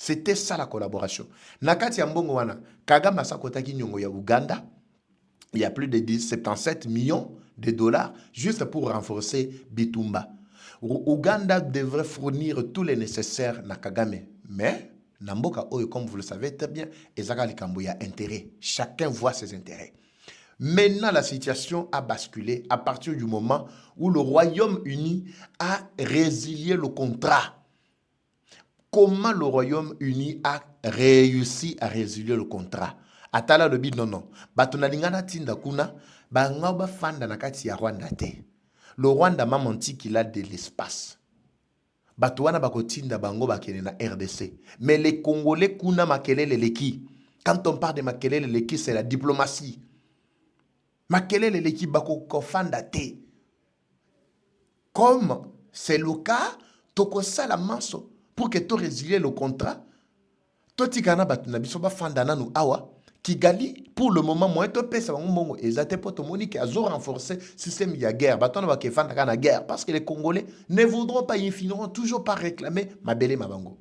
C'était ça la collaboration. Nakati ya mbongo wana, Kagame asakotaki nyongo ya Uganda, il y a plus de 77 millions de dollars juste pour renforcer Bitumba. Uganda devrait fournir tout le nécessaire na Kagame. Mais, Namboka Oyo, comme vous le savez très bien, Ezaka Likambo, il y a intérêt. Chacun voit ses intérêts. Maintenant, la situation a basculé à partir du moment où le Royaume-Uni a résilié le contrat. Comment le Royaume-Uni a réussi à résilier le contrat? Atala le bid non non. Batonalingana tinda kuna, ba fanda na kati ya Rwanda te. Le Rwanda m'a menti qu'il a de l'espace. Batouana bako tinda bango bakene na RDC. Mais les Congolais kuna makelele leki. Quand on parle de makelele leki, c'est la diplomatie. Makelele leki bako kofanda te. Comme c'est le cas, toko sala manso. Pour que tu résilier le contrat, toi tu kana batuna biso ba fandana nu awa Kigali pour le moment moi to pesa mbongo ezate poto monique azo renforcer système ya guerre batona ba ke fanda kana guerre parce que les Congolais ne voudront pas, ils finiront toujours par réclamer mabele mabango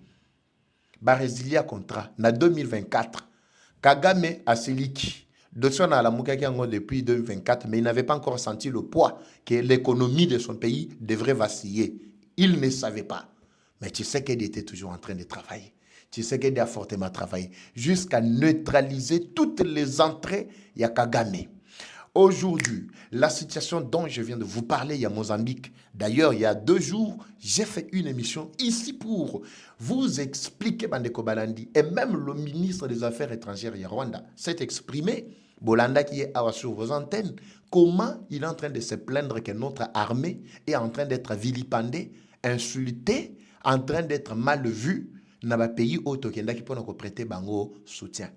ba résilier contrat na 2024 Kagame a seliki dossier na la mukaki yango depuis 2024 mais il n'avait pas encore senti le poids que l'économie de son pays devrait vaciller. Il ne savait pas. Mais tu sais qu'elle était toujours en train de travailler. Tu sais qu'elle a fortement travaillé jusqu'à neutraliser toutes les entrées de Kagame. Aujourd'hui, la situation dont je viens de vous parler, il y a Mozambique. D'ailleurs, il y a 2 jours, j'ai fait une émission ici pour vous expliquer, Bandeko Balandi, et même le ministre des Affaires étrangères, il Rwanda, s'est exprimé, Bolanda qui est sur vos antennes, comment il est en train de se plaindre que notre armée est en train d'être vilipendée, insultée, en train d'être mal vu dans le pays où Tokenda peut nous prêter bango soutien.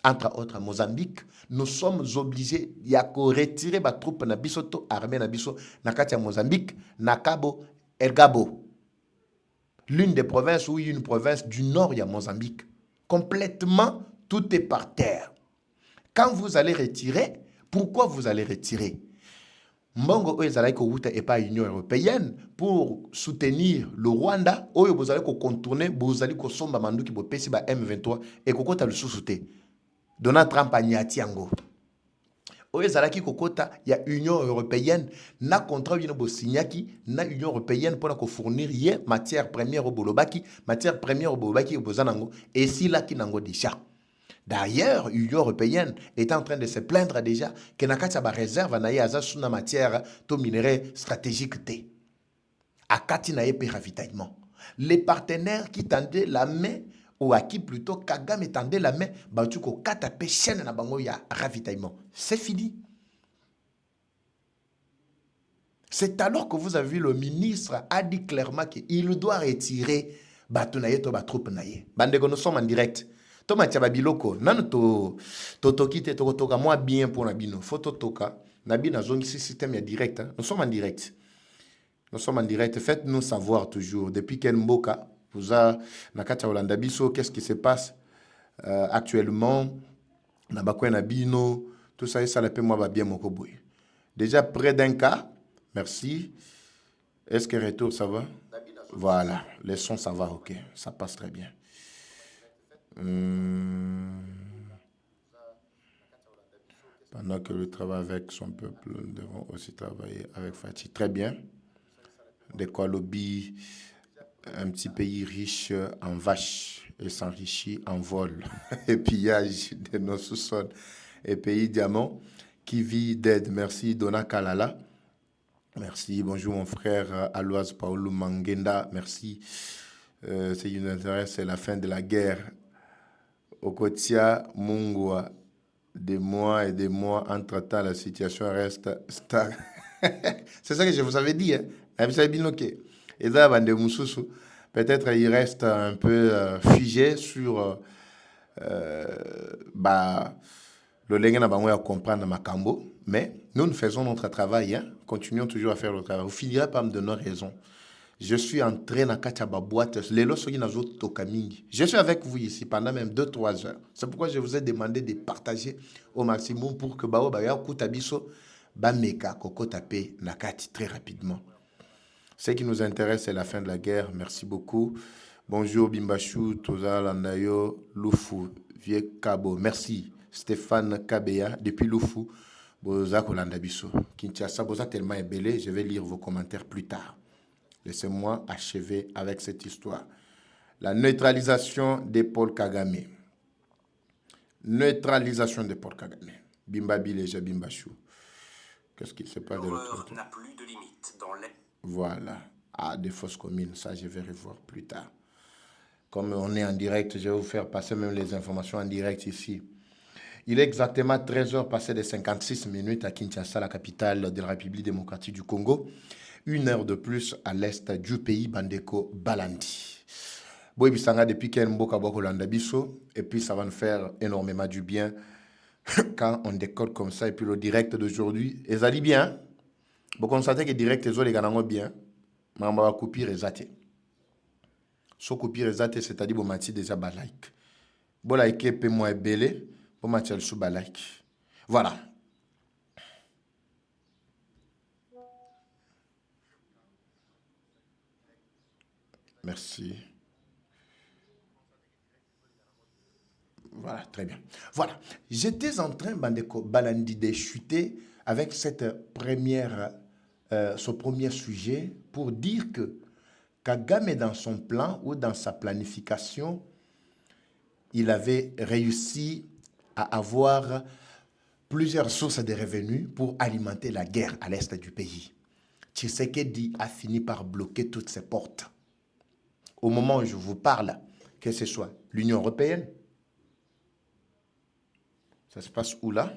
Entre autres, Mozambique, nous sommes obligés de retirer les troupes na biso to armée na biso na kati ya Mozambique, na Cabo Elgabo. L'une des provinces ou une province du nord, il y a Mozambique. Complètement, tout est par terre. Quand vous allez retirer, pourquoi vous allez retirer? Mbongo ezalaki ko wuta et pas Union européenne pour soutenir le Rwanda, oyo bozali ko contourner, bozali ko somba manduki bo pesi ba M23 et kokota le sous-souté. Donald Trump a nyati yango. Oyo ezalaki kokota ya Union européenne na contrat yino bo signaki na Union européenne pour ko fournir ye matière première au bolobaki, matière première au bolobaki bozanango et si là ki nango déjà. D'ailleurs, l'Union européenne est en train de se plaindre déjà que Nakati a réserve na yaza sous matière to minerai stratégique T. Akati na yepe ravitaillement. Les partenaires qui tendaient la main ou à qui plutôt Kagame tendait la main, batuko katape chaîne na bango ya ravitaillement. C'est fini. C'est alors que vous avez vu le ministre a dit clairement qu'il doit retirer batunaye to batroupe naye. Bandeko, nous sommes en direct. Toma tia babiloko nanu to tokite to toka moi bien pour na bino photo toka na bino zone ici système ya direct hein? Nous sommes en direct. Nous sommes en direct. Faites-nous savoir toujours depuis quel mboka vous a na kati Holanda biso qu'est-ce qui se passe actuellement na bakwe na bino tout ça la paix moi va bien moko boy. Déjà près d'un cas. Merci. Est-ce que retour ça va? Voilà, les sons ça va OK, ça passe très bien. Pendant que le travail avec son peuple, nous devons aussi travailler avec Fatih. Très bien. De quoi lobby, un petit pays riche en vaches et s'enrichit en vol et pillage de nos sous-sols. Et pays diamant qui vit d'aide. Merci Dona Kalala. Merci. Bonjour mon frère Aloise Paulo Mangenda. Merci. C'est une intérêt, c'est la fin de la guerre. Okotia Mungwa, des mois et des mois, entre-temps, la situation reste stable. C'est ça que je vous avais dit. Hein? Et là, peut-être il reste un peu figé sur le lengena à comprendre Makambo. Mais nous faisons notre travail. Hein? Continuons toujours à faire le travail. Vous finirez par me donner raison. Je suis entré dans la boîte. Je suis avec vous ici pendant même 2-3 heures. C'est pourquoi je vous ai demandé de partager au maximum pour que Bameka Koko Tapé Nakati très rapidement. Ce qui nous intéresse, c'est la fin de la guerre. Merci beaucoup. Bonjour Bimbachou, Toza Landayo, Lufu, Vieux Cabo. Merci Stéphane Kabeya, depuis Lufu. Boza Kolanda Biso. Kinshasa, Boza tellement ébellé, je vais lire vos commentaires plus tard. Laissez-moi achever avec cette histoire. La neutralisation de Paul Kagame. Neutralisation de Paul Kagame. Bimba Bileja Bimbachou. Qu'est-ce qui se passe de l'autre côté? N'a plus de limite dans les... Voilà. Ah, des fausses communes, ça je vais revoir plus tard. Comme on est en direct, je vais vous faire passer même les informations en direct ici. Il est exactement 13h passé de 56 minutes à Kinshasa, la capitale de la République démocratique du Congo. Une heure de plus à l'est du pays, Bandeko Balandi. Boy Bissanga depuis qu'il y a Mboka Boko Landabiso, et puis ça va nous faire énormément du bien quand on décode comme ça. Et puis le direct d'aujourd'hui, ils allaient bien. Vous constatez que le direct, les gens bien. Mais on va copier les athées. So copier les athées, c'est-à-dire que vous déjà ba like. Bon like, puis moi belé, vous mettez sous ba like. Voilà. Merci. Voilà, très bien. Voilà. J'étais en train, Bandeko Balandi, de chuter avec cette première, ce premier sujet pour dire que Kagame, dans son plan ou dans sa planification, il avait réussi à avoir plusieurs sources de revenus pour alimenter la guerre à l'est du pays. Tshisekedi a fini par bloquer toutes ces portes. Au moment où je vous parle, que ce soit l'Union européenne, ça se passe où là?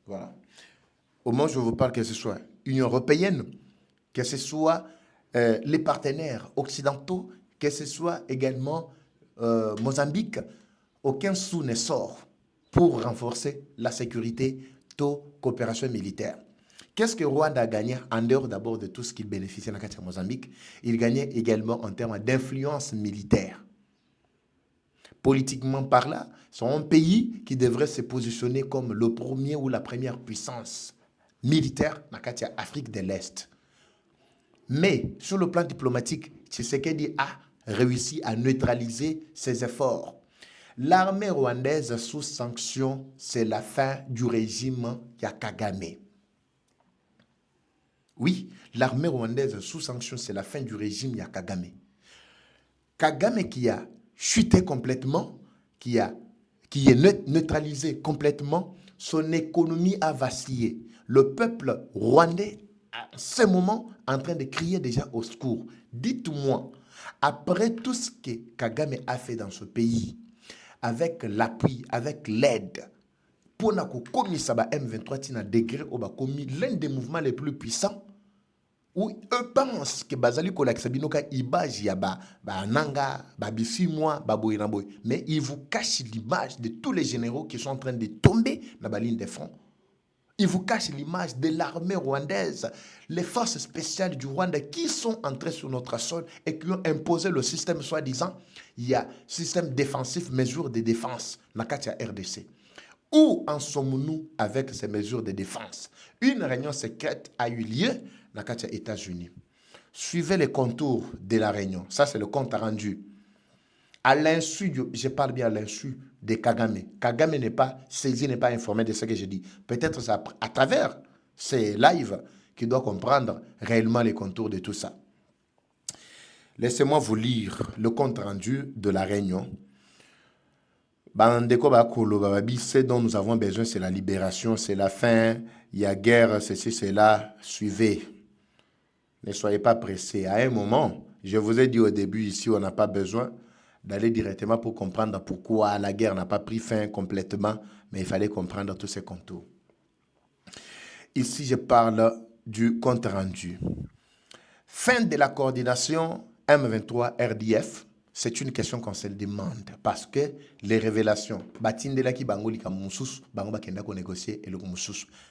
Voilà. Au moment où je vous parle, que ce soit l'Union européenne, que ce soit les partenaires occidentaux, que ce soit également Mozambique, aucun sou ne sort pour renforcer la sécurité de coopération militaire. Qu'est-ce que Rwanda a gagné en dehors d'abord de tout ce qu'il bénéficiait dans le cas de Mozambique? Il gagnait également en termes d'influence militaire. Politiquement par là, c'est un pays qui devrait se positionner comme le premier ou la première puissance militaire dans l'Afrique de l'Est. Mais sur le plan diplomatique, Tshisekedi a réussi à neutraliser ses efforts. L'armée rwandaise sous sanction, c'est la fin du régime Kagame. Oui, l'armée rwandaise sous sanction, c'est la fin du régime Kagame. Kagame qui a chuté complètement, qui est neutralisé complètement, son économie a vacillé. Le peuple rwandais, à ce moment, en train de crier déjà au secours. Dites-moi, après tout ce que Kagame a fait dans ce pays, avec l'appui, avec l'aide, pour M23 tina degré au bakomi l'un des mouvements les plus puissants où eux pensent que bazali kolakisabinoka ibage ya ba nanga ba bisimwa ba boyinaboy, mais ils vous cachent l'image de tous les généraux qui sont en train de tomber dans la ligne de front. Ils vous cachent l'image de l'armée rwandaise, les forces spéciales du Rwanda qui sont entrées sur notre sol et qui ont imposé le système soi-disant. Il y a système défensif, mesures de défense, dans la RDC. Où en sommes-nous avec ces mesures de défense? Une réunion secrète a eu lieu dans les États-Unis. Suivez les contours de la réunion. Ça, c'est le compte rendu. À l'insu, je parle bien à l'insu de Kagame. Kagame n'est pas saisi, n'est pas informé de ce que je dis. Peut-être c'est à travers ces lives qu'il doit comprendre réellement les contours de tout ça. Laissez-moi vous lire le compte rendu de la réunion. Ce dont nous avons besoin, c'est la libération, c'est la fin. Il y a guerre, ceci, cela. Suivez. Ne soyez pas pressés. À un moment, je vous ai dit au début, ici, on n'a pas besoin d'aller directement pour comprendre pourquoi la guerre n'a pas pris fin complètement, mais il fallait comprendre tous ces contours. Ici, je parle du compte rendu. Fin de la coordination M23 RDF, c'est une question qu'on se demande parce que les révélations,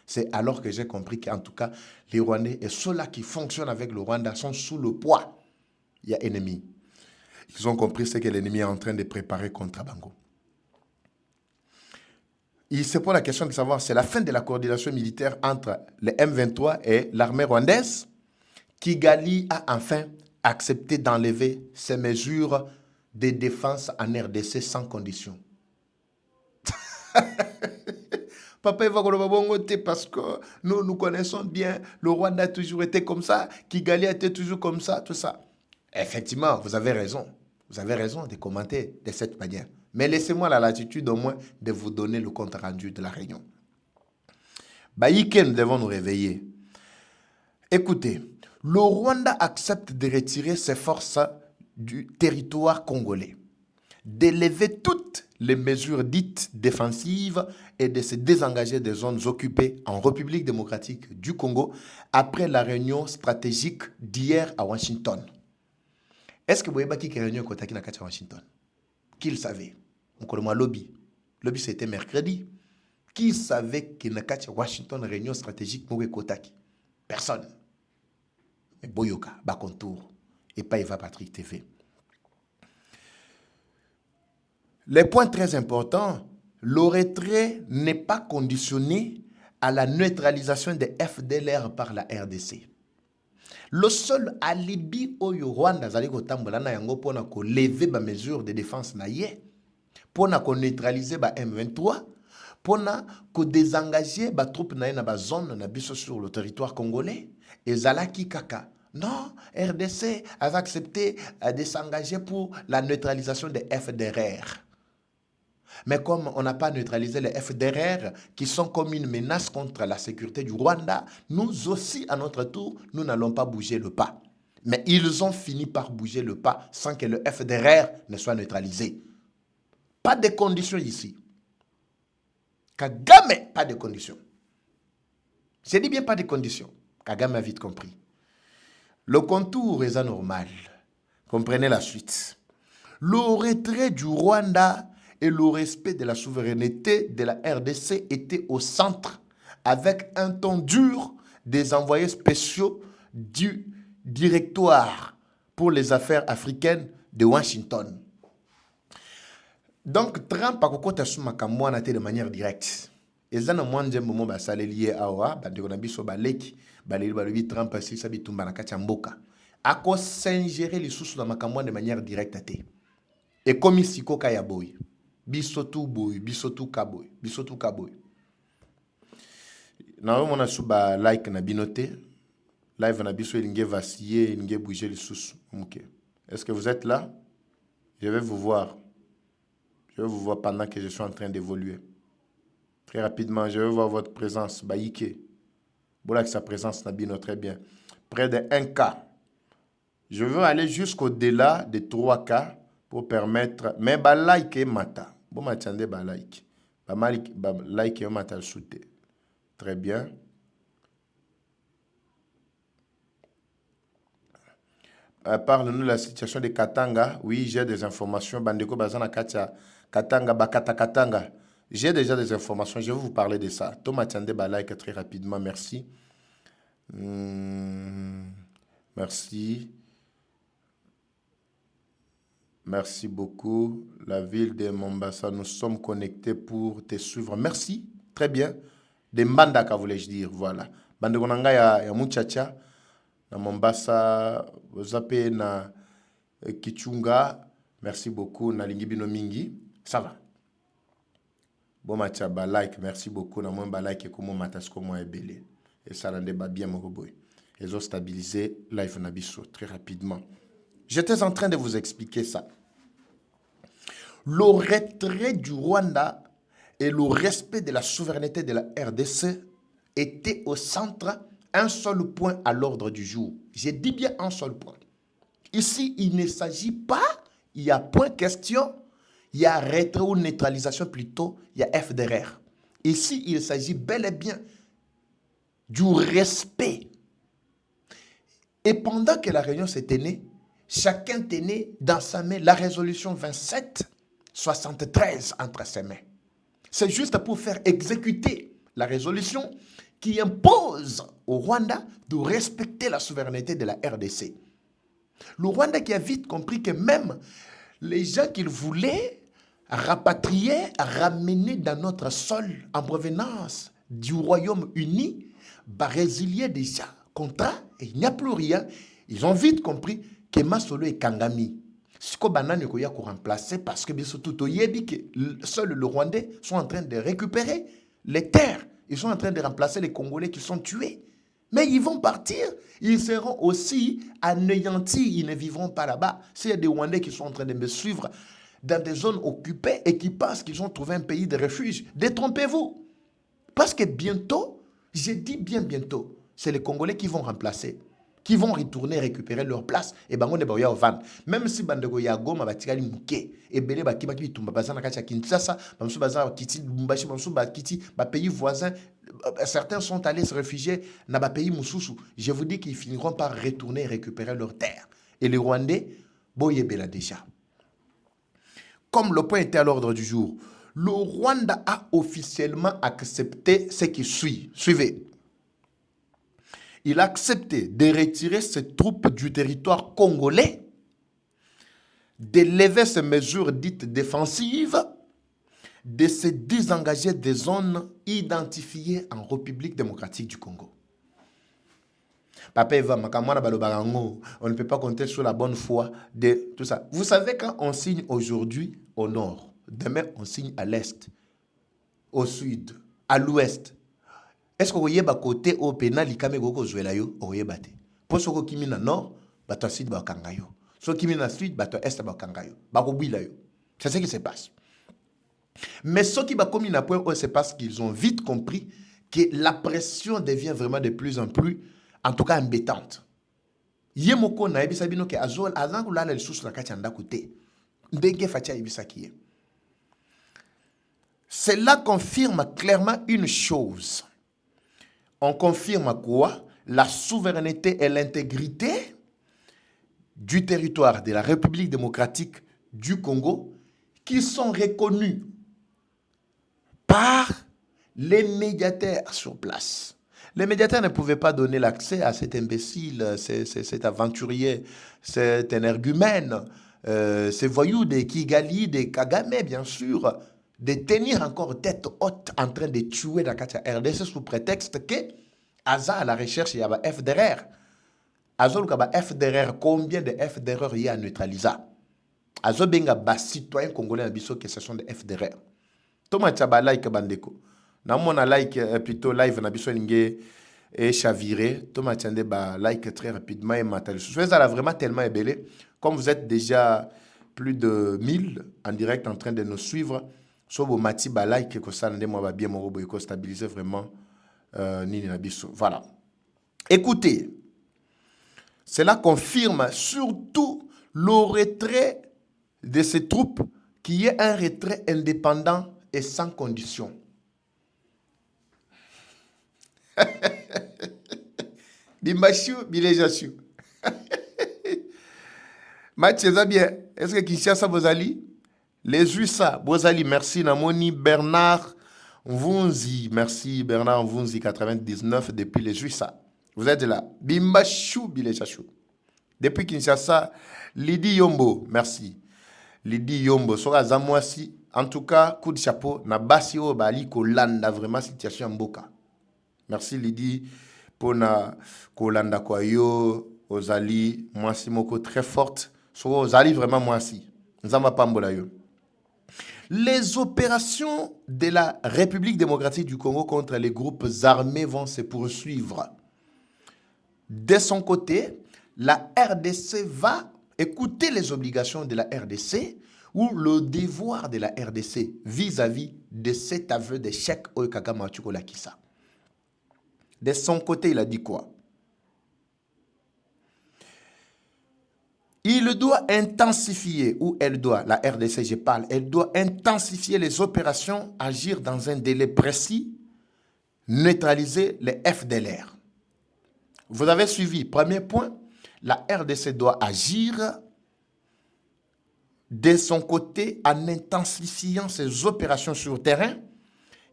c'est alors que j'ai compris qu'en tout cas, les Rwandais et ceux-là qui fonctionnent avec le Rwanda sont sous le poids. Il y a ennemi. Ils ont compris ce que l'ennemi est en train de préparer contre Bango. Il se pose la question de savoir, c'est la fin de la coordination militaire entre les M23 et l'armée rwandaise. Kigali a enfin accepté d'enlever ces mesures de défense en RDC sans condition. Papa, il va parce que nous connaissons bien, le Rwanda a toujours été comme ça, Kigali a été toujours comme ça, tout ça. Effectivement, vous avez raison. Vous avez raison de commenter de cette manière. Mais laissez-moi la latitude au moins de vous donner le compte rendu de la réunion. Baïké, nous devons nous réveiller. Écoutez, le Rwanda accepte de retirer ses forces du territoire congolais, d'élever toutes les mesures dites défensives et de se désengager des zones occupées en République démocratique du Congo après la réunion stratégique d'hier à Washington. Est-ce que vous voyez qui réunion à Washington? Qui le savait? On connaît lobby. Lobby, c'était mercredi. Qui savait qu'il y a à Washington réunion stratégique pour Kotaki? Personne. Mais Boyoka, Bakontour, et pas Eva Patrick TV. Les points très importants, le retrait n'est pas conditionné à la neutralisation des FDLR par la RDC. Le seul alibi au Rwanda, pour lever les mesures de défense, pour neutraliser les M23, pour désengager les troupes dans la zone sur le territoire congolais, et Zalaki Kaka. Non, RDC a accepté de s'engager pour la neutralisation des FDLR. Mais comme on n'a pas neutralisé les FDLR, qui sont comme une menace contre la sécurité du Rwanda, nous aussi, à notre tour, nous n'allons pas bouger le pas. Mais ils ont fini par bouger le pas sans que le FDLR ne soit neutralisé. Pas de conditions ici. Kagame, pas de conditions. Je dis bien pas de conditions. Kagame a vite compris. Le contour est anormal. Comprenez la suite. Le retrait du Rwanda et le respect de la souveraineté de la RDC étaient au centre avec un ton dur des envoyés spéciaux du directoire pour les affaires africaines de Washington. Donc, Trump a kokota sumakamwana de manière directe. Et ça, n'a moment basale lié à Oa, bandekonabiso baleki, baleli Trump si sabitumba na kati mboka. Ako s'ingérer les sous dans makamwana de manière directe. Et comme ici, koka ya boy. Bisotu boy, bisotu kaboy, bisotu kaboy. Na mona suba like na binote. Live na biso il nge vaciller, il nge bouger les sous. OK. Est-ce que vous êtes là? Je vais vous voir. Je vais vous voir pendant que je suis en train d'évoluer. Très rapidement, je vais voir votre présence. Baïke. Voilà que sa présence n'a bien très bien. Près de 1K. Je veux aller jusqu'au-delà de 3K pour permettre. Mais bah like et mata. Bon, m'attendez, bah like. Bah like et mata le soute. Très bien. Parle-nous de la situation de Katanga. Oui, j'ai des informations. Bandeko Bazana Katia. Katanga, Bakata Katanga. J'ai déjà des informations. Je vais vous parler de ça. Thomas Tiande like très rapidement. Merci. Merci. Merci beaucoup. La ville de Mombasa, nous sommes connectés pour te suivre. Merci. Très bien. De Mbandaka, voulais-je dire. Voilà. Bandekonanga ya Muchacha. Na Mombasa, Zape na Kichunga. Merci beaucoup. Na Lingibino Mingi. Ça va. Bon match ba like, merci beaucoup. Na moins ba like comme matas comme ebele. Et ça rend débat bien mon boy. Ils ont stabilisé live nabiso très rapidement. J'étais en train de vous expliquer ça. Le retrait du Rwanda et le respect de la souveraineté de la RDC étaient au centre, un seul point à l'ordre du jour. J'ai dit bien un seul point. Ici, il ne s'agit pas, il y a point question, il y a retrait ou neutralisation plutôt, il y a FDR. Ici, il s'agit bel et bien du respect. Et pendant que la réunion s'est tenue, chacun tenait dans sa main la résolution 2773 entre ses mains. C'est juste pour faire exécuter la résolution qui impose au Rwanda de respecter la souveraineté de la RDC. Le Rwanda qui a vite compris que même les gens qu'il voulait rapatrier, ramener dans notre sol en provenance du Royaume-Uni, résilier déjà contrat et il n'y a plus rien. Ils ont vite compris que Masolo et Kangami. Ce que banane ko ya ko remplacer parce que bien surtout toyebi que seuls les Rwandais sont en train de récupérer les terres. Ils sont en train de remplacer les Congolais qui sont tués. Mais ils vont partir, ils seront aussi anéantis, ils ne vivront pas là-bas. S'il y a des Rwandais qui sont en train de me suivre dans des zones occupées et qui pensent qu'ils ont trouvé un pays de refuge, détrompez-vous. Parce que bientôt, j'ai dit bien bientôt, c'est les Congolais qui vont remplacer, qui vont retourner récupérer leur place. Et ben on est au van. Même si bandego ya goma batikali muke, et belé ba kiba ki tumba bazana kacha Kinshasa, bamsu bazana kiti Lubumbashi, bamsu ba kiti ba pays voisins. Certains sont allés se réfugier dans le pays Moussoussou. Je vous dis qu'ils finiront par retourner et récupérer leurs terres. Et les Rwandais, boyebela déjà. Comme le point était à l'ordre du jour, le Rwanda a officiellement accepté ce qui suit. Suivez. Il a accepté de retirer ses troupes du territoire congolais, de lever ses mesures dites défensives, de se désengager des zones identifiées en République démocratique du Congo. Papa Eva, on ne peut pas compter sur la bonne foi de tout ça. Vous savez, quand on signe aujourd'hui au nord, demain on signe à l'est, au sud, à l'ouest, est-ce que vous voyez côté au pénal, il y a des pour ceux qui sont dans le nord, ils sont dans le sud. Ceux qui sont dans le sud, ils sont dans le sud. C'est ce qui se passe. Mais ceux qui sont commis à point, c'est parce qu'ils ont vite compris que la pression devient vraiment de plus en plus, en tout cas, embêtante. Yemoko na ebisa bino ke azol azangu lala lisusu na kati anda kote. Ndenge fatia ebisa kiye. Cela confirme clairement une chose. On confirme quoi? La souveraineté et l'intégrité du territoire de la République démocratique du Congo qui sont reconnus par les médiateurs sur place. Les médiateurs ne pouvaient pas donner l'accès à cet imbécile, cet aventurier, cet énergumène, ces voyous de Kigali, de Kagame, bien sûr, de tenir encore tête haute en train de tuer la RDC sous prétexte que Aza à la recherche, il y a un FDR. Azo le FDR, combien de FDR il y a à neutraliser? Azo benga bas citoyens congolais à biso que ce sont des FDR. Thomas Tchaba like bandeko. Na mona like plutôt live na biso lingé et chaviré. Thomas Tchande ba like très rapidement et matal. Je suis vraiment tellement ébélé. Comme vous êtes déjà plus de 1000 en direct en train de nous suivre, so bo mati ba like que ça ndé moi ba bien mon robot ko stabiliser vraiment nini na biso. Voilà. Écoutez, cela confirme surtout le retrait de ces troupes qui est un retrait indépendant et sans condition. Bimbachou, Bilejachou. Mathieu bien. Est-ce que Kinshasa Bozali? Les Juissa, Bozali, merci. Namoni Bernard Mvunzi, merci Bernard Mvunzi, 99 depuis les Juissa. Vous êtes là. Bimbachou, Bilejachou. Depuis Kinshasa, Lydie Yombo, merci. Lydie Yombo, Sora Zamwasi. En tout cas, coup de chapeau, na basi o bali kolanda vraiment situation mboka. Merci Lydie pour na kolanda kwa yo ozali mwasi moko très forte. So ozali vraiment mwasi. Nzamba pambola yo. Les opérations de la République démocratique du Congo contre les groupes armés vont se poursuivre. De son côté, la RDC va écouter les obligations de la RDC ou le devoir de la RDC vis-à-vis de cet aveu d'échec au Kagame Lakissa. De son côté, il a dit quoi? Il doit intensifier, ou elle doit, la RDC je parle, elle doit intensifier les opérations, agir dans un délai précis, neutraliser les FDLR. Vous avez suivi, premier point, la RDC doit agir de son côté, en intensifiant ses opérations sur terrain.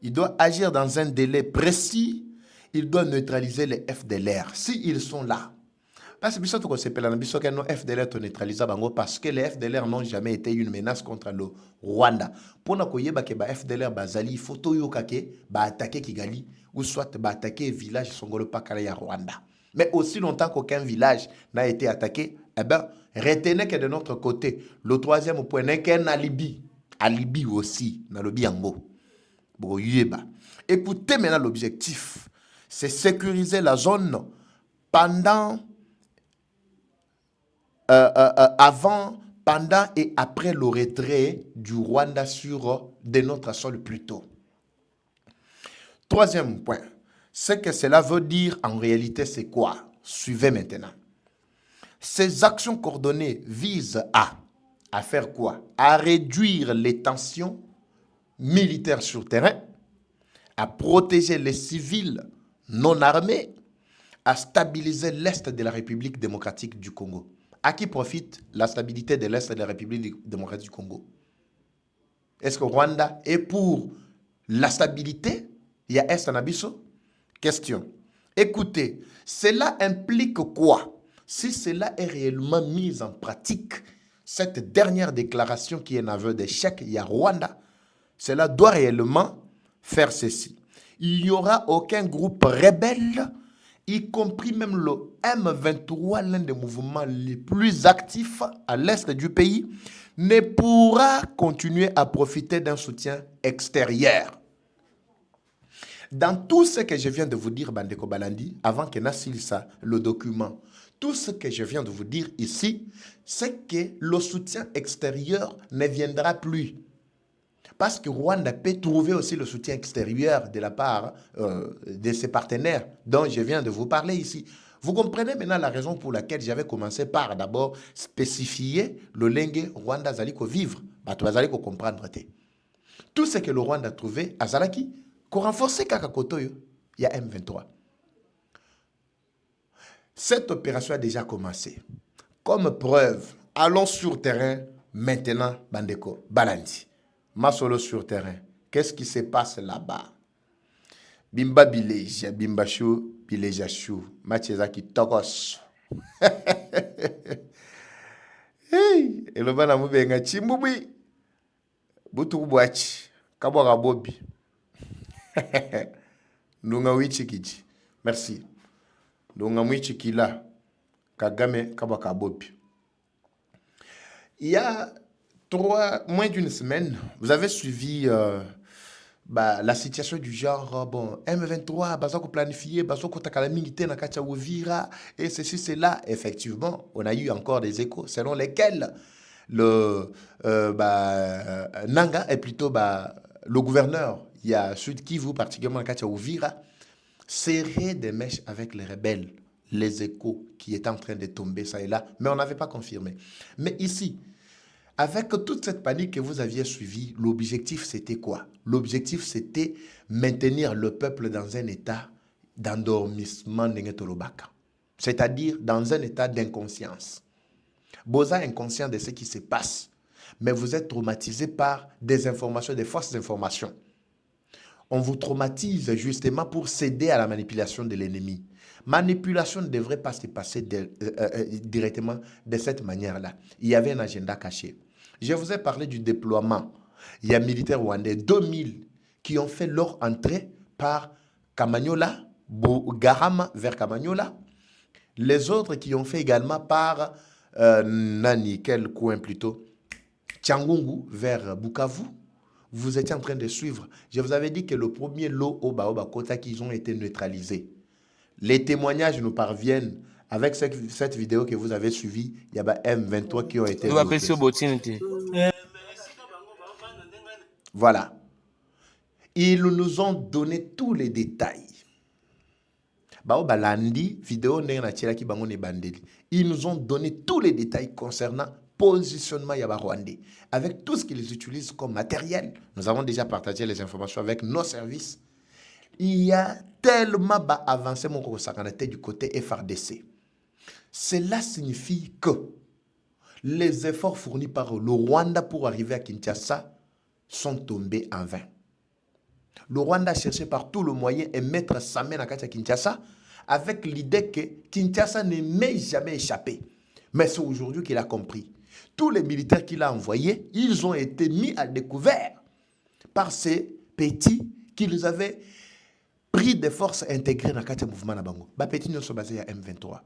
Il doit agir dans un délai précis. Il doit neutraliser les FDLR. S'ils sont là. Parce que les FDLR sont neutralisés parce que les FDLR n'ont jamais été une menace contre le Rwanda. Pour nous dire que les FDLR il faut attaquer Kigali ou soit attaquer le village Songolo Pakala Rwanda. Mais aussi longtemps qu'aucun village n'a été attaqué, eh bien, retenez que de notre côté, le troisième point n'est qu'un alibi. Alibi aussi, dans le biango. Écoutez maintenant l'objectif, c'est sécuriser la zone pendant, avant, pendant et après le retrait du Rwanda de notre sol plus tôt. Troisième point, ce que cela veut dire en réalité, c'est quoi? Suivez maintenant. Ces actions coordonnées visent à faire quoi? À réduire les tensions militaires sur terrain, à protéger les civils non armés, à stabiliser l'Est de la République démocratique du Congo. À qui profite la stabilité de l'Est de la République démocratique du Congo? Est-ce que Rwanda est pour la stabilité? Il y a Est en Abisso? Question. Écoutez, cela implique quoi? Si cela est réellement mis en pratique, cette dernière déclaration qui est un aveu d'échec, il y a Rwanda, cela doit réellement faire ceci. Il n'y aura aucun groupe rebelle, y compris même le M23, l'un des mouvements les plus actifs à l'est du pays, ne pourra continuer à profiter d'un soutien extérieur. Dans tout ce que je viens de vous dire, Bandeko Balandi, avant que Nassil ça, le document, tout ce que je viens de vous dire ici, c'est que le soutien extérieur ne viendra plus. Parce que Rwanda peut trouver aussi le soutien extérieur de la part de ses partenaires dont je viens de vous parler ici. Vous comprenez maintenant la raison pour laquelle j'avais commencé par d'abord spécifier le lingue Rwanda Zaliko vivre. Zaliko comprendre. Tout ce que le Rwanda a trouvé à Zalaki, qu'on renforce Kakakotoyo, il y a M23. Cette opération a déjà commencé. Comme preuve, allons sur terrain maintenant, Bandeko Balandi. Masolo sur terrain. Qu'est-ce qui se passe là-bas? Bimba Bileja, Bimba Chou, Bileja Chou. Machezaki Tokos. Hey! Et le bana moubenga chimbubi. Butu buachi. Kabwa bobi. Nunga wichikiji. Merci. Nunga wichikila. Kagame kabwa kabobi. Il y a moins d'une semaine, vous avez suivi la situation du genre, bon, M23, Bazoko planifié, Bazoko Takalamingité, Nakacha Uvira, et ceci, c'est là. Effectivement, on a eu encore des échos selon lesquels le Nanga est plutôt le gouverneur, il y a Sud Kivu, particulièrement Nakacha Uvira, serrait des mèches avec les rebelles, les échos qui étaient en train de tomber ça et là, mais on n'avait pas confirmé. Mais ici, avec toute cette panique que vous aviez suivie, l'objectif c'était quoi? L'objectif c'était maintenir le peuple dans un état d'endormissement, c'est-à-dire dans un état d'inconscience. Vous êtes inconscient de ce qui se passe, mais vous êtes traumatisé par des informations, des fausses informations. On vous traumatise justement pour céder à la manipulation de l'ennemi. Manipulation ne devrait pas se passer directement de cette manière-là. Il y avait un agenda caché. Je vous ai parlé du déploiement. Il y a militaires rwandais, 2000, qui ont fait leur entrée par Kamanyola, Garama vers Kamanyola. Les autres qui ont fait également par quel coin plutôt, Tchangungu vers Bukavu. Vous étiez en train de suivre. Je vous avais dit que le premier lot au Baoba Kota qu'ils ont été neutralisés. Les témoignages nous parviennent. Avec cette vidéo que vous avez suivie, il y a M23 qui ont été neutralisés. Voilà. Ils nous ont donné tous les détails. Ils nous ont donné tous les détails concernant positionnement Yaba Rwandais. Avec tout ce qu'ils utilisent comme matériel, nous avons déjà partagé les informations avec nos services. Il y a tellement avancé mon du côté FRDC. Cela signifie que les efforts fournis par le Rwanda pour arriver à Kinshasa sont tombés en vain. Le Rwanda a cherché par tout le moyen et mettre sa main à Kinshasa avec l'idée que Kinshasa ne m'ait jamais échappé. Mais c'est aujourd'hui qu'il a compris. Tous les militaires qu'il a envoyés, ils ont été mis à découvert par ces petits qu'ils avaient pris des forces intégrées dans le mouvement Nabango. Bapeti nous sommes basés à M23.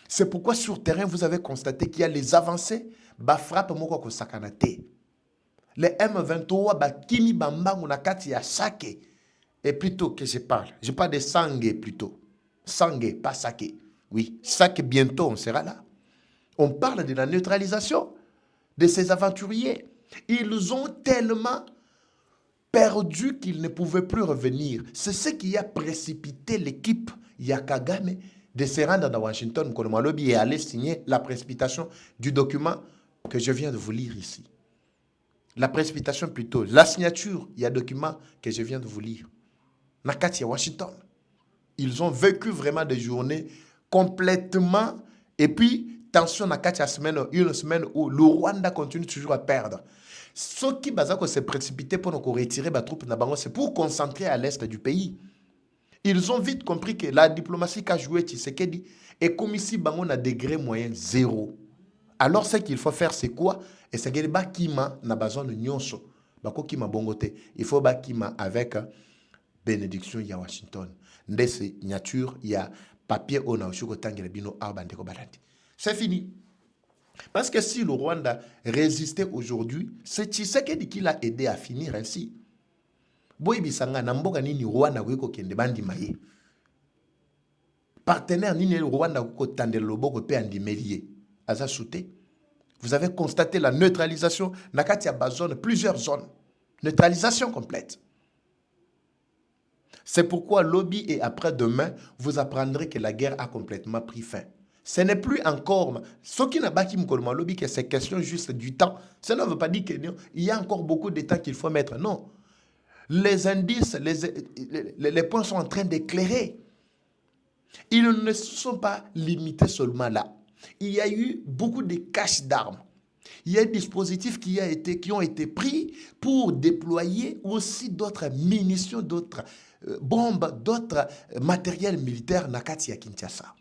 C'est pourquoi sur terrain, vous avez constaté qu'il y a les avancées, frappe moko ko sakanate. Les M23, kimi bambangu na kati ya sake. Et plutôt que je parle de sangue plutôt. Sangue, pas sake. Oui, sake bientôt, on sera là. On parle de la neutralisation de ces aventuriers. Ils ont tellement perdu qu'ils ne pouvaient plus revenir. C'est ce qui a précipité l'équipe Yakagame de se rendre à Washington, Kolomalobi, et aller signer la précipitation du document que je viens de vous lire ici. La précipitation plutôt, la signature, il y a un document que je viens de vous lire. Nakati à Washington. Ils ont vécu vraiment des journées complètement. Et puis, tension Nakati à une semaine où le Rwanda continue toujours à perdre. Ce qui s'est précipité pour nous retirer les troupes, c'est pour concentrer à l'est du pays. Ils ont vite compris que la diplomatie qu'a joué Tshisekedi est comme ici, on a degré moyen 0. Alors, ce qu'il faut faire, c'est quoi? Et c'est que Bakima n'a besoin de nyonso. Bako Kima bongote. Il faut Bakima avec bénédiction à Washington. Ndé signature, il y a papier on a aussi tangere bino arbandeko balandi. C'est fini. Parce que si le Rwanda résistait aujourd'hui, c'est Tshisekedi qui l'a aidé à finir ainsi. Boyibisanga na mboka nini Rwanda ko kende bandi maye. Partenaire nini Rwanda ko tandela loboko pe andimelier. Aza souté. Vous avez constaté la neutralisation. Nakati a bazone plusieurs zones. Neutralisation complète. C'est pourquoi lobby et après-demain, vous apprendrez que la guerre a complètement pris fin. Ce n'est plus encore... Ce qui n'a pas qui me lobby, que c'est question juste du temps. Cela ne veut pas dire qu'il y a encore beaucoup de temps qu'il faut mettre. Non. Les indices, les points sont en train d'éclairer. Ils ne se sont pas limités seulement là. Il y a eu beaucoup de caches d'armes. Il y a des dispositifs qui ont été pris pour déployer aussi d'autres munitions, d'autres bombes, d'autres matériels militaires Nakati à Kinshasa.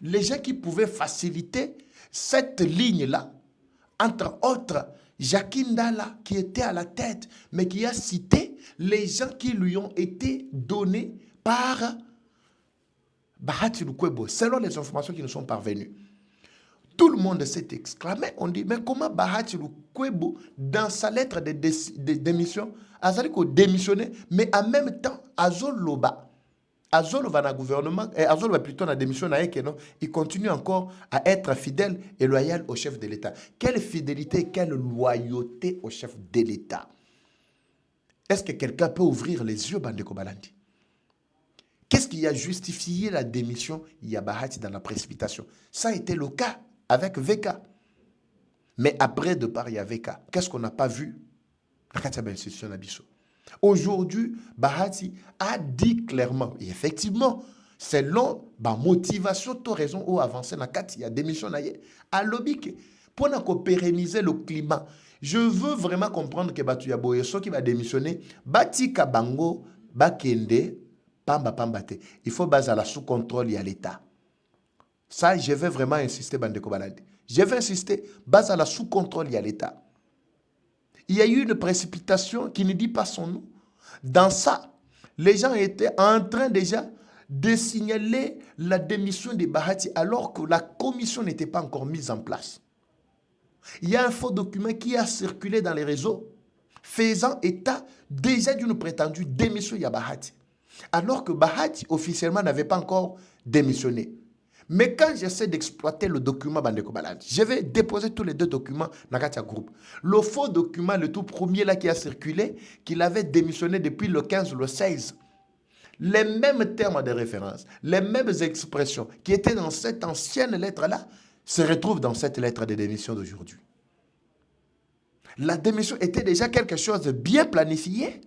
Les gens qui pouvaient faciliter cette ligne-là, entre autres, Jacques Ndala, qui était à la tête, mais qui a cité les gens qui lui ont été donnés par Bahati Lukwebo, selon les informations qui nous sont parvenues. Tout le monde s'est exclamé. On dit, mais comment Bahati Lukwebo, dans sa lettre de démission, a démissionné, mais en même temps, Azol Loba dans le gouvernement, Azol va plutôt dans la démission, il continue encore à être fidèle et loyal au chef de l'État. Quelle fidélité, quelle loyauté au chef de l'État? Est-ce que quelqu'un peut ouvrir les yeux, Bandeko Balandi? Qu'est-ce qui a justifié la démission Bahati dans la précipitation? Ça a été le cas avec Veka. Mais après de part, il y a Veka. Qu'est-ce qu'on n'a pas vu? Aujourd'hui, Bahati a dit clairement, et effectivement, selon ma motivation, tu as raison, ou avancer dans il y a démission, à lobby, pour pérenniser le climat. Je veux vraiment comprendre que Batu Yaboyeso qui va démissionner, Bati Kabango, Bakende, Pambate. Il faut baser la sous-contrôle à l'État. Ça, je vais vraiment insister, Bandeko Baladi. Je vais insister, base à la sous-contrôle à l'État. Il y a eu une précipitation qui ne dit pas son nom. Dans ça, les gens étaient en train déjà de signaler la démission de Bahati alors que la commission n'était pas encore mise en place. Il y a un faux document qui a circulé dans les réseaux faisant état déjà d'une prétendue démission de Bahati. Alors que Bahati officiellement n'avait pas encore démissionné. Mais quand j'essaie d'exploiter le document Bandeko Balandi, je vais déposer tous les deux documents dans le groupe. Le faux document, le tout premier là qui a circulé, qu'il avait démissionné depuis le 15 ou le 16. Les mêmes termes de référence, les mêmes expressions qui étaient dans cette ancienne lettre-là, se retrouvent dans cette lettre de démission d'aujourd'hui. La démission était déjà quelque chose de bien planifié.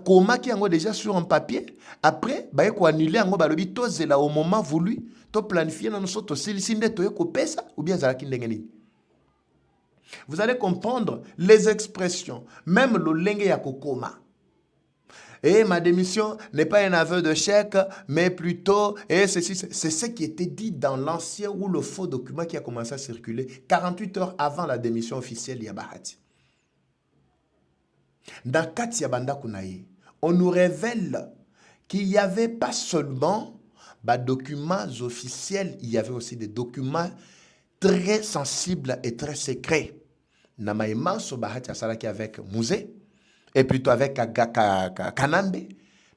Koma qui est déjà sur un papier, après, il faut annuler au moment voulu, to planifier dans notre ou bien vous allez comprendre les expressions, même le lenge ya kokoma. Et ma démission n'est pas un aveu de chèque, mais plutôt, et c'est ce qui était dit dans l'ancien ou le faux document qui a commencé à circuler 48 heures avant la démission officielle de Bahati. Dans Katia Banda Kunaye, on nous révèle qu'il n'y avait pas seulement des documents officiels, il y avait aussi des documents très sensibles et très secrets. Namaïma Sobahati Asalaki avec Mouzé, et plutôt avec Kanambe,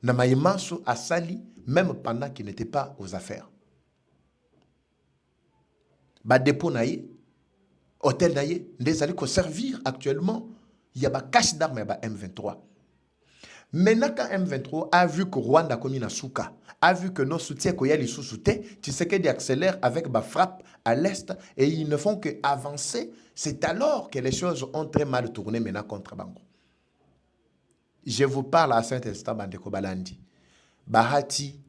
Namaïma Asali, même pendant qu'il n'était pas aux affaires. Dépôt naïe, hôtel naïe, des allés servir actuellement, il y a des caches d'armes et M23. Maintenant, quand M23 a vu que Rwanda a commis na souka, a vu que nos soutiens qu'il y a les sous-soutiens, tu sais qu'ils accélèrent avec ma frappe à l'est et ils ne font qu'avancer. C'est alors que les choses ont très mal tourné maintenant contre Bango. Je vous parle à cet instant, Bandeko Balandi. Bahati,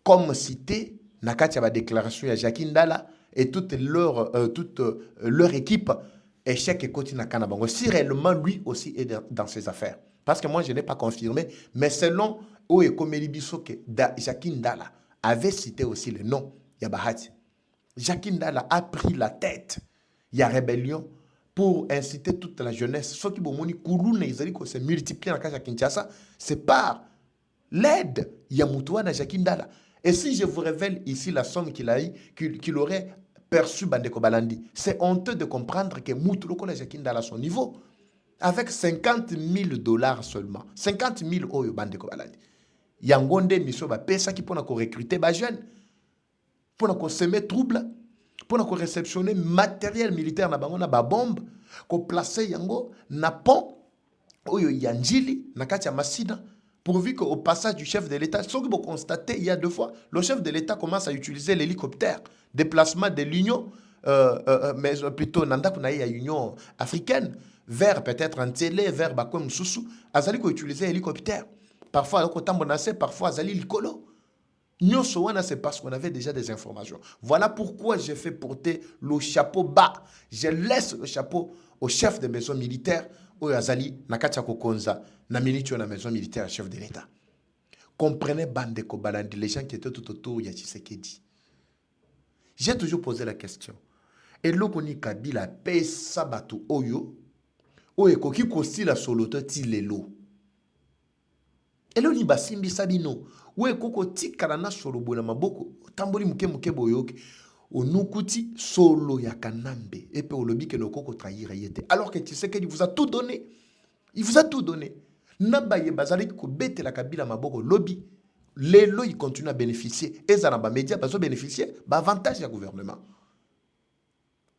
comme cité, Nakati a déclaration à Jacques Ndala et toute leur équipe, échec et continue à Kanabango. Si réellement lui aussi est dans ses affaires. Parce que moi, je n'ai pas confirmé, mais selon Oekomeli Bisso que Jacques Ndala avait cité aussi le nom de Bahati. Jacques Ndala a pris la tête. Il y a rébellion pour inciter toute la jeunesse. Ceux qui vont se multiplier dans le Kinshasa, c'est par l'aide Yamutouana Jacques Ndala. Et si je vous révèle ici la somme qu'il aurait perçue Bandeko Balandi, c'est honteux de comprendre que Moutoulo Jacques Ndala à son niveau, avec 50 000 $ seulement, 50 000 Oyo Bandeko Balandi. Yangonde Miso ba pesa qui pour recruter ba jeune, pour semer trouble, pour réceptionner matériel militaire na bango na ba bombe, ko placer yango na pont Oyo Yanjili na kati ya Masina. Pourvu qu'au passage du chef de l'État, ce que vous constatez, il y a 2 fois, le chef de l'État commence à utiliser l'hélicoptère, déplacement de l'Union, mais plutôt Nandakunaï Union africaine, vers peut-être Antélé, vers Bakom Soussou, Azali ko utiliser l'hélicoptère. Parfois, parfois Azali Likolo. C'est parce qu'on avait déjà des informations. Voilà pourquoi j'ai fait porter le chapeau bas. Je laisse le chapeau au chef de maison militaire, au Azali, Nakatia Kokonza, na militaire na maison militaire, chef de l'État. Comprenez Bandeko Balandi, les gens qui étaient tout autour, il y a Tshisekedi. J'ai toujours posé la question. Et l'Okoni Kabila paye Sabatu Oyo, Oyo qui kosti la soloto tilelo. Et l'on y basimbi sabino. Ouais, koko tikala na solo bona maboko. Tamboli muke boyoke. Onukuti solo ya Kanambe. Et puis olobi que no koko trahir yete. Alors que tu sais qu'il vous a tout donné. Il vous a tout donné. Nabaye bazali ko bete la Kabila maboko lobby. Lelo il continue à bénéficier. Et ça ba média bazo bénéficier ba avantage ya gouvernement.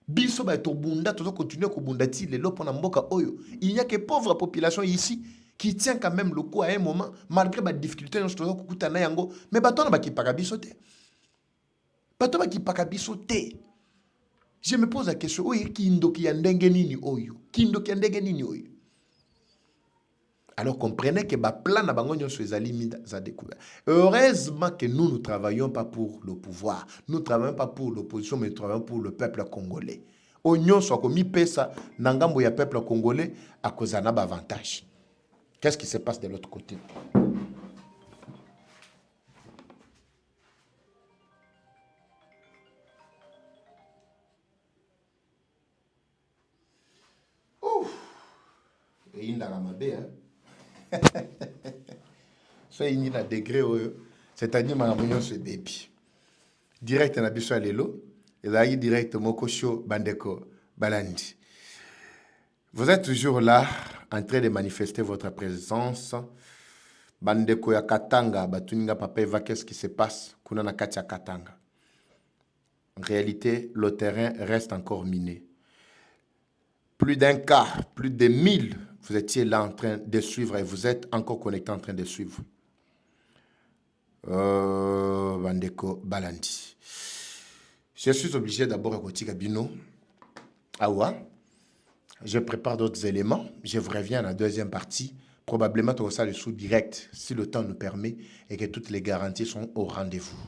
Biso ba to bunda to continuer ko bunda ti lelo pona mboka oyo. Il n'y a que pauvre population ici qui tient quand même le coup à un moment, malgré les difficultés, mais bateau n'a pas de sauter. Bateau n'a pas de sauter. Je me pose la question, alors comprenez que le plan n'a pas sur les limites à découvert. Heureusement que nous ne travaillons pas pour le pouvoir, nous ne travaillons pas pour l'opposition, mais nous travaillons pour le peuple congolais. Oignon soit comme pesa, nangambo ya peuple congolais à cause d'un avantage. Qu'est-ce qui se passe de l'autre côté? Ouf! Et il n'a pas mal, hein? Soit il y a des degrés, c'est-à-dire que c'est baby. Direct na biso lelo, et là il direct moko show Bandeko Balandi. Vous êtes toujours là en train de manifester votre présence. Bandeko ya Katanga, batuninga papa eva, qu'est-ce qui se passe? Kuna na kati ya Katanga. En réalité, le terrain reste encore miné. Plus d'un quart, plus de 1000, vous étiez là en train de suivre et vous êtes encore connectés en train de suivre. Bandeko Balandi. Je suis obligé d'abord à Kotika Bino. Awa. Je prépare d'autres éléments. Je vous reviens à la deuxième partie. Probablement, tout ça le sous direct, si le temps nous permet et que toutes les garanties sont au rendez-vous.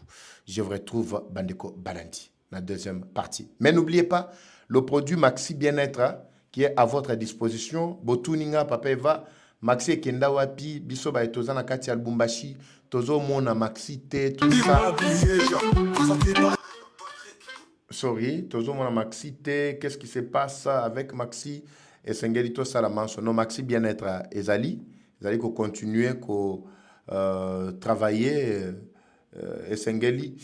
Je vous retrouve Bandeko Balandi, la deuxième partie. Mais n'oubliez pas, le produit Maxi Bien-être qui est à votre disposition. Botuninga, Papa Eva, Maxi Kenda Wapi, Bisoba et Tozana Kati Albumbashi, Tozo Mona Maxi T, tout ça. Sorry, Tozo Mona Maxi T, qu'est-ce qui se passe avec Maxi esengeli to sala manso no maxi bien-être ezali ko continuer ko travailler esengeli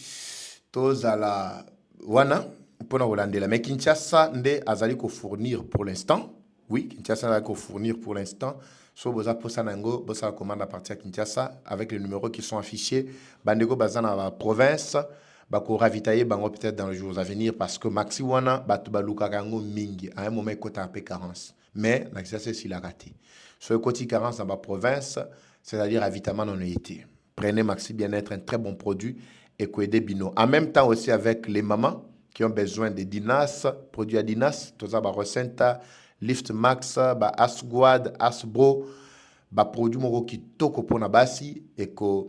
to zala wana pona kolandela mais Kinshasa nde azali ko fournir pour l'instant. Oui, Kinshasa va fournir pour l'instant. So boza posa nango bosa commande à partir de Kinshasa avec les numéros qui sont affichés. Bandego bazana la province bako ravitailler bango peut-être dans les jours à venir parce que maxi wana batu baluka kango mingi à un moment côté un peu carence. Mais la Kinshasa c'est la raté. So côté carence dans la province, c'est-à-dire ravitaillement non été. Prenez maxi bien-être un très bon produit et Koede Bino. En même temps aussi avec les mamans qui ont besoin de Dinas, produits à Dinas, tout ça ba Rosenta Lift Max, ba Asguad, Asbro, ba produit moko qui toko pona basi et que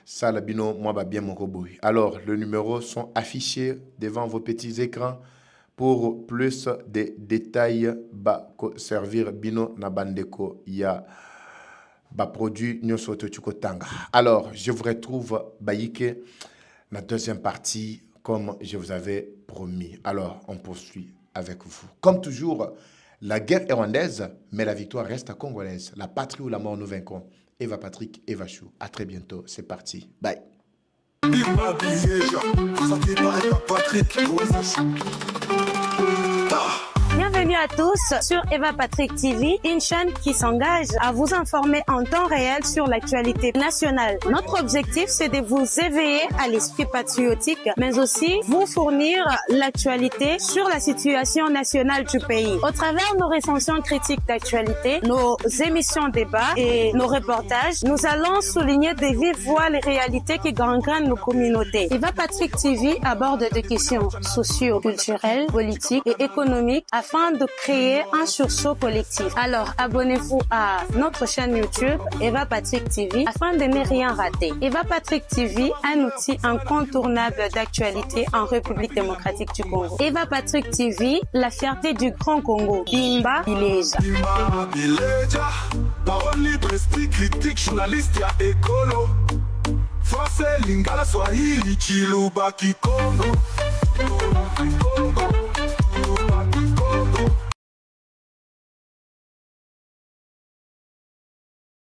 ça la bino moi ba bien moko boy. Alors les numéros sont affichés devant vos petits écrans pour plus de détails ba servir bino na bandeko ya ba produit nyoso to tanga. Alors je vous retrouve baïke la deuxième partie comme je vous avais promis. Alors on poursuit avec vous. Comme toujours, la guerre est rwandaise, mais la victoire reste à congolaise. La patrie ou la mort, nous vaincrons. Eva Patrick, Eva Chou. À très bientôt. C'est parti. Bye. Bienvenue à tous sur Eva Patrick TV, une chaîne qui s'engage à vous informer en temps réel sur l'actualité nationale. Notre objectif, c'est de vous éveiller à l'esprit patriotique, mais aussi vous fournir l'actualité sur la situation nationale du pays. Au travers nos recensions critiques d'actualité, nos émissions débats et nos reportages, nous allons souligner de vive voix les réalités qui gangrènent nos communautés. Eva Patrick TV aborde des questions socio-culturelles, politiques et économiques afin de créer un sursaut collectif. Alors, abonnez-vous à notre chaîne YouTube Eva Patrick TV afin de ne rien rater. Eva Patrick TV, un outil incontournable d'actualité en République démocratique du Congo. Eva Patrick TV, la fierté du Grand Congo. Bimba Bileja. Bimba Bileja. Parole libre, esprit critique, journaliste ya écolo. Français, Lingala, Swahili, Chiluba, Kikongo.